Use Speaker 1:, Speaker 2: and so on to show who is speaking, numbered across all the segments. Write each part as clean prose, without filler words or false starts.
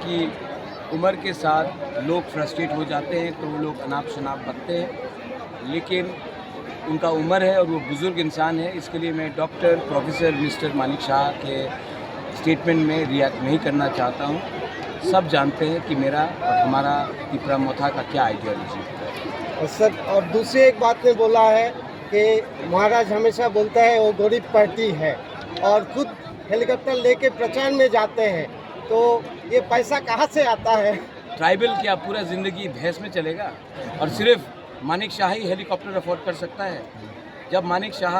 Speaker 1: कि उम्र के साथ लोग फ्रस्ट्रेट हो जाते हैं तो वो लोग अनाप शनाप बकते हैं, लेकिन उनका उम्र है और वो बुज़ुर्ग इंसान है। इसके लिए मैं doctor professor mister Manik Shah के स्टेटमेंट में रिएक्ट नहीं करना चाहता हूँ। सब जानते हैं कि मेरा और हमारा तिपरा मोथा का क्या आइडियोलॉजी है।
Speaker 2: और सर, और दूसरी एक बात में बोला है कि महाराज हमेशा बोलते हैं वो गरीब पार्टी है और खुद हेलीकॉप्टर लेके प्रचार में जाते हैं, तो ये पैसा कहाँ से आता है?
Speaker 1: ट्राइबल क्या पूरा ज़िंदगी भैंस में चलेगा और सिर्फ मानिक शाह ही हेलीकॉप्टर अफोर्ड कर सकता है? जब मानिक शाह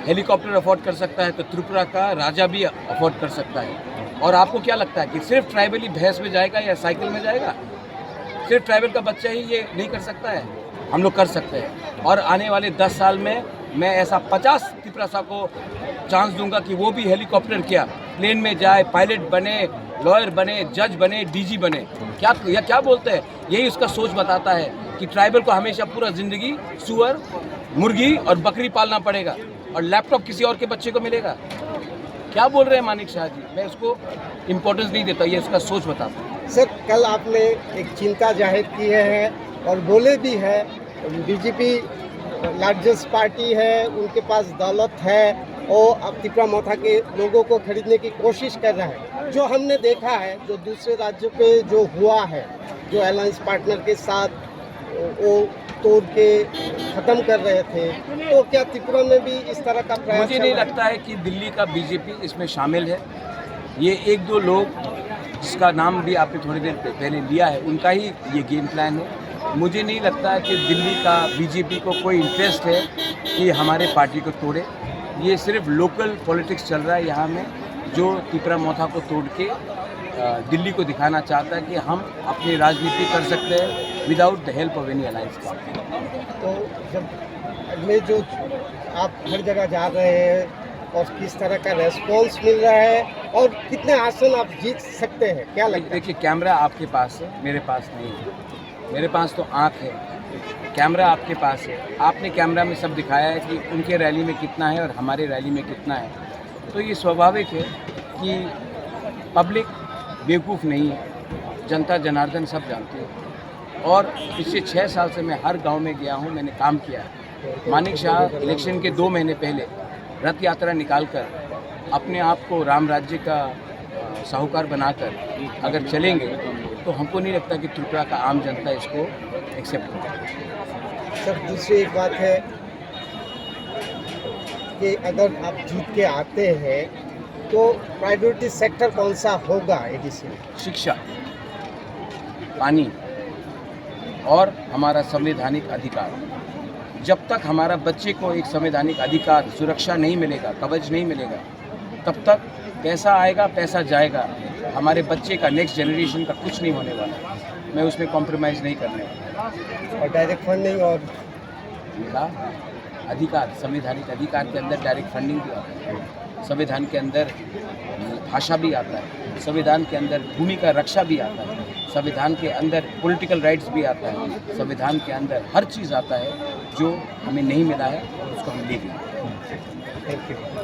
Speaker 1: हेलीकॉप्टर अफोर्ड कर सकता है तो त्रिपुरा का राजा भी अफोर्ड कर सकता है। और आपको क्या लगता है कि सिर्फ ट्राइबल ही भैंस में जाएगा या साइकिल में जाएगा? सिर्फ ट्राइबल का बच्चा ही ये नहीं कर सकता है? हम लोग कर सकते हैं। और आने वाले 10 साल में मैं ऐसा 50 तिपरासा को चांस दूंगा कि वो भी हेलीकॉप्टर क्या प्लेन में जाए, पायलट बने, लॉयर बने, जज बने, डीजी बने। क्या बोलते हैं? यही उसका सोच बताता है कि ट्राइबल को हमेशा पूरा ज़िंदगी सुअर, मुर्गी और बकरी पालना पड़ेगा और लैपटॉप किसी और के बच्चे को मिलेगा। क्या बोल रहे हैं मानिक शाह जी? मैं उसको इम्पोर्टेंस नहीं देता, ये उसका सोच बताता हूँ।
Speaker 2: सर, कल आपने एक चिंता जाहिर की है और बोले भी है बीजेपी लार्जेस्ट पार्टी है, उनके पास दौलत है और अब तिपरा मोथा के लोगों को खरीदने की कोशिश कर रहा है। जो हमने देखा है, जो दूसरे राज्यों पे जो हुआ है, जो अलायंस पार्टनर के साथ वो तोड़ के ख़त्म कर रहे थे, तो क्या त्रिपुरा में भी इस तरह का प्रयास?
Speaker 1: मुझे नहीं लगता है कि दिल्ली का बीजेपी इसमें शामिल है। ये एक दो लोग जिसका नाम भी आपने थोड़ी देर पहले लिया है, उनका ही ये गेम प्लान है। मुझे नहीं लगता है कि दिल्ली का बीजेपी को कोई इंटरेस्ट है कि हमारे पार्टी को तोड़े। ये सिर्फ लोकल पॉलिटिक्स चल रहा है यहाँ में, जो तिपरा मोथा को तोड़ के दिल्ली को दिखाना चाहता है कि हम अपनी राजनीति कर सकते हैं without the help of any alliance party.
Speaker 2: तो जब अगले जो आप हर जगह जा रहे हैं और किस तरह का रेस्पॉन्स मिल रहा है और कितने आसन आप जीत सकते हैं, क्या लगता है?
Speaker 1: देखिए, कैमरा आपके पास है, मेरे पास नहीं है। मेरे पास तो आँख है, कैमरा आपके पास है। आपने कैमरा में सब दिखाया है कि उनके रैली में कितना है और हमारे रैली में कितना है। तो ये स्वाभाविक है कि पब्लिक बेवकूफ़ नहीं है, जनता जनार्दन सब जानते हैं। और पिछले 6 साल से मैं हर गांव में गया हूं, मैंने काम किया है। मानिक शाह इलेक्शन के 2 महीने पहले रथ यात्रा निकालकर अपने आप को राम राज्य का साहूकार बनाकर अगर चलेंगे तो हमको नहीं लगता कि त्रिपुरा का आम जनता इसको एक्सेप्ट करेगी।
Speaker 2: सर, दूसरी एक बात है कि अगर आप जीत के आते हैं तो प्रायोरिटी सेक्टर कौन सा होगा एडीसी में?
Speaker 1: शिक्षा, पानी और हमारा संवैधानिक अधिकार। जब तक हमारा बच्चे को एक संवैधानिक अधिकार, सुरक्षा नहीं मिलेगा, कवच नहीं मिलेगा, तब तक पैसा आएगा, पैसा जाएगा। हमारे बच्चे का, नेक्स्ट जनरेशन का कुछ नहीं होने वाला। मैं उसमें कॉम्प्रोमाइज़ नहीं करने वाला।
Speaker 2: और डायरेक्ट फंडिंग और
Speaker 1: मेरा अधिकार, संवैधानिक अधिकार के अंदर डायरेक्ट फंडिंग भी आता है, संविधान के अंदर भाषा भी आता है, संविधान के अंदर भूमि का रक्षा भी आता है, संविधान के अंदर पॉलिटिकल राइट्स भी आता है, संविधान के अंदर हर चीज़ आता है जो हमें नहीं मिला है और उसको हम ले गए।
Speaker 2: Thank you.